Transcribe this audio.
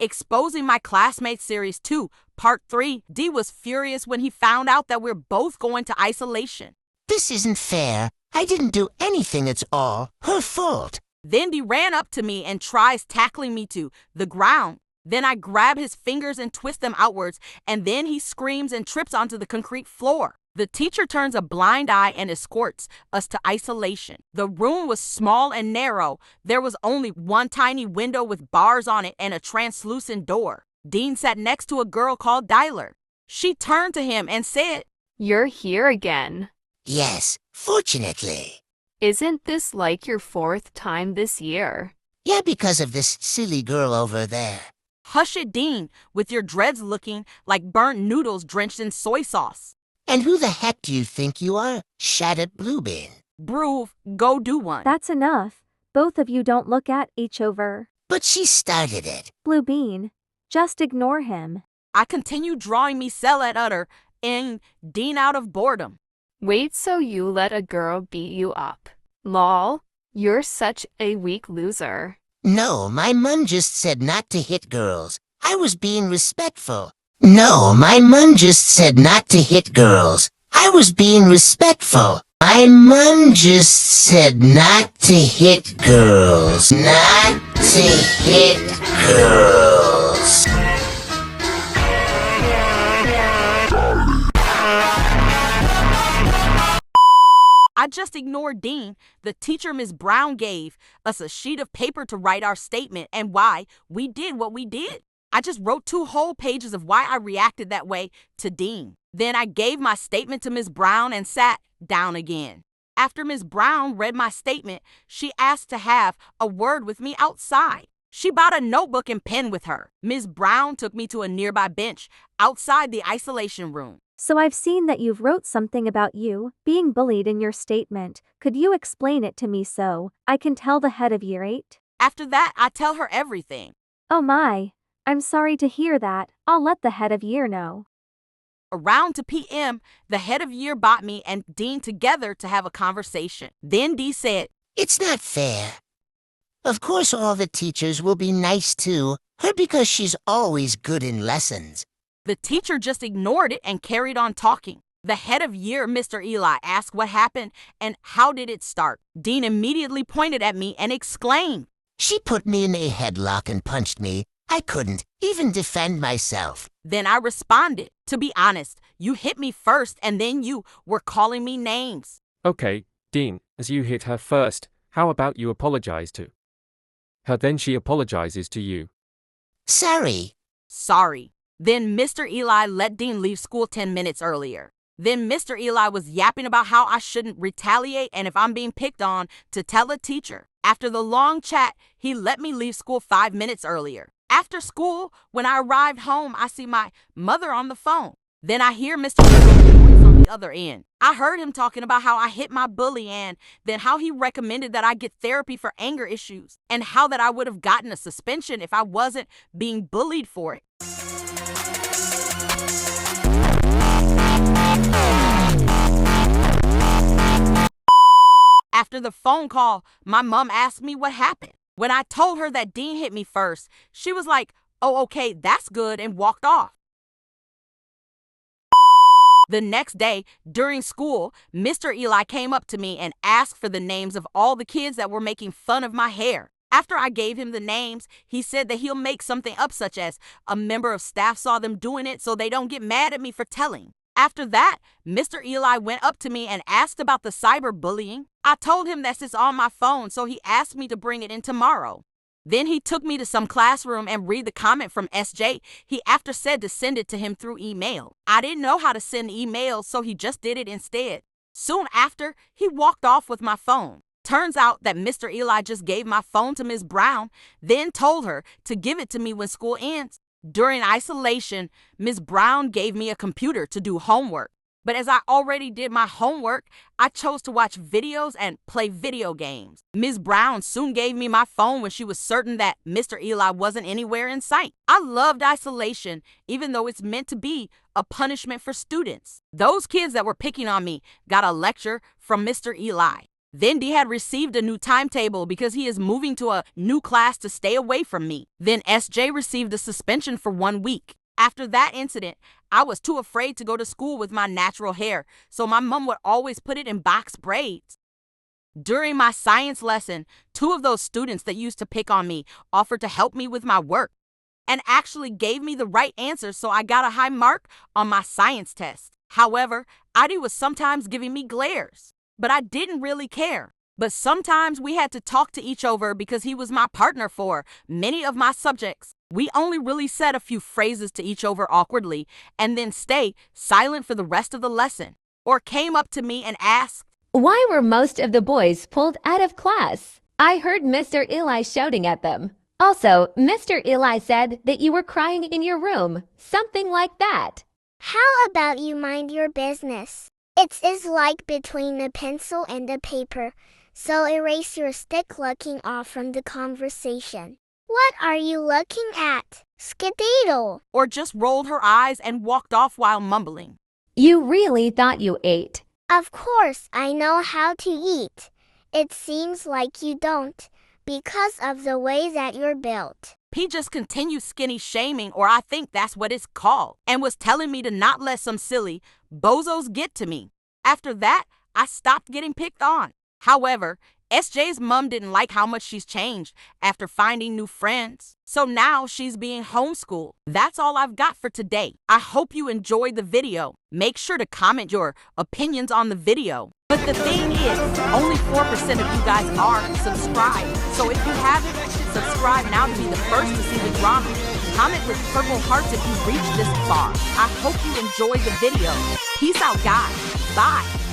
Exposing My Classmates Series 2, Part 3, D was furious when he found out that we're both going to isolation. This isn't fair. I didn't do anything, it's all her fault. Then D ran up to me and tries tackling me to the ground. Then I grab his fingers and twist them outwards, and then he screams and trips onto the concrete floor. The teacher turns a blind eye and escorts us to isolation. The room was small and narrow. There was only one tiny window with bars on it and a translucent door. Dean sat next to a girl called Dyler. She turned to him and said, "You're here again. Yes, fortunately. Isn't this like your 4th time this year?" Yeah, because of this silly girl over there. "Hush it, Dean, with your dreads looking like burnt noodles drenched in soy sauce." And who the heck do you think you are? Shattered Bluebean. "Broove, go do one." That's enough. Both of you don't look at each other. But she started it. Blue Bean, just ignore him. I continue drawing me cell at utter and Dean out of boredom. Wait, so you let a girl beat you up? Lol, you're such a weak loser. No, my mom just said not to hit girls. I was being respectful. No, my mom just said not to hit girls. I was being respectful. My mom just said not to hit girls. Not to hit girls. I just ignored Dean. The teacher, Miss Brown, gave us a sheet of paper to write our statement and why we did what we did. I just wrote 2 whole pages of why I reacted that way to Dean. Then I gave my statement to Miss Brown and sat down again. After Miss Brown read my statement, she asked to have a word with me outside. She brought a notebook and pen with her. Miss Brown took me to a nearby bench outside the isolation room. So I've seen that you've wrote something about you being bullied in your statement. Could you explain it to me so I can tell the head of year 8? After that, I tell her everything. Oh my, I'm sorry to hear that. I'll let the head of year know. Around 2 p.m., the head of year brought me and Dean together to have a conversation. Then Dee said, It's not fair. Of course all the teachers will be nice to her because she's always good in lessons. The teacher just ignored it and carried on talking. The head of year, Mr. Eli, asked what happened and how did it start. Dean immediately pointed at me and exclaimed, She put me in a headlock and punched me. I couldn't even defend myself. Then I responded, to be honest, you hit me first and then you were calling me names. Okay, Dean, as you hit her first, how about you apologize to her, then she apologizes to you. Sorry. Sorry. Then Mr. Eli let Dean leave school 10 minutes earlier. Then Mr. Eli was yapping about how I shouldn't retaliate and if I'm being picked on, to tell a teacher. After the long chat, he let me leave school 5 minutes earlier. After school, when I arrived home, I see my mother on the phone. Then I hear Mr. Eli's voice on the other end. I heard him talking about how I hit my bully and then how he recommended that I get therapy for anger issues and how that I would have gotten a suspension if I wasn't being bullied for it. After the phone call, my mom asked me what happened. When I told her that Dean hit me first, she was like, oh, okay, that's good, and walked off. The next day, during school, Mr. Eli came up to me and asked for the names of all the kids that were making fun of my hair. After I gave him the names, he said that he'll make something up such as a member of staff saw them doing it so they don't get mad at me for telling. After that, Mr. Eli went up to me and asked about the cyberbullying. I told him that it's on my phone, so he asked me to bring it in tomorrow. Then he took me to some classroom and read the comment from SJ. He after said to send it to him through email. I didn't know how to send emails, so he just did it instead. Soon after, he walked off with my phone. Turns out that Mr. Eli just gave my phone to Ms. Brown, then told her to give it to me when school ends. During isolation, Ms. Brown gave me a computer to do homework. But as I already did my homework, I chose to watch videos and play video games. Ms. Brown soon gave me my phone when she was certain that Mr. Eli wasn't anywhere in sight. I loved isolation, even though it's meant to be a punishment for students. Those kids that were picking on me got a lecture from Mr. Eli. Then D had received a new timetable because he is moving to a new class to stay away from me. Then SJ received a suspension for 1 week. After that incident, I was too afraid to go to school with my natural hair, so my mom would always put it in box braids. During my science lesson, 2 of those students that used to pick on me offered to help me with my work and actually gave me the right answer, so I got a high mark on my science test. However, Adi was sometimes giving me glares, but I didn't really care. But sometimes we had to talk to each other because he was my partner for many of my subjects. We only really said a few phrases to each other awkwardly and then stay silent for the rest of the lesson, or came up to me and asked, "Why were most of the boys pulled out of class? I heard Mr. Eli shouting at them. Also, Mr. Eli said that you were crying in your room, something like that." How about you mind your business? It is like between a pencil and a paper, so erase your stick looking off from the conversation. What are you looking at? Skedaddle. or just rolled her eyes and walked off while mumbling. You really thought you ate. Of course, I know how to eat. It seems like you don't, because of the way that you're built. P just continued skinny shaming, or I think that's what it's called, and was telling me to not let some silly bozos get to me. After that, I stopped getting picked on. However, SJ's mom didn't like how much she's changed after finding new friends. So now she's being homeschooled. That's all I've got for today. I hope you enjoyed the video. Make sure to comment your opinions on the video. But the thing is, only 4% of you guys are subscribed. So if you haven't, subscribe now to be the first to see the drama. Comment with purple hearts if you reached this far. I hope you enjoyed the video. Peace out, guys. Bye.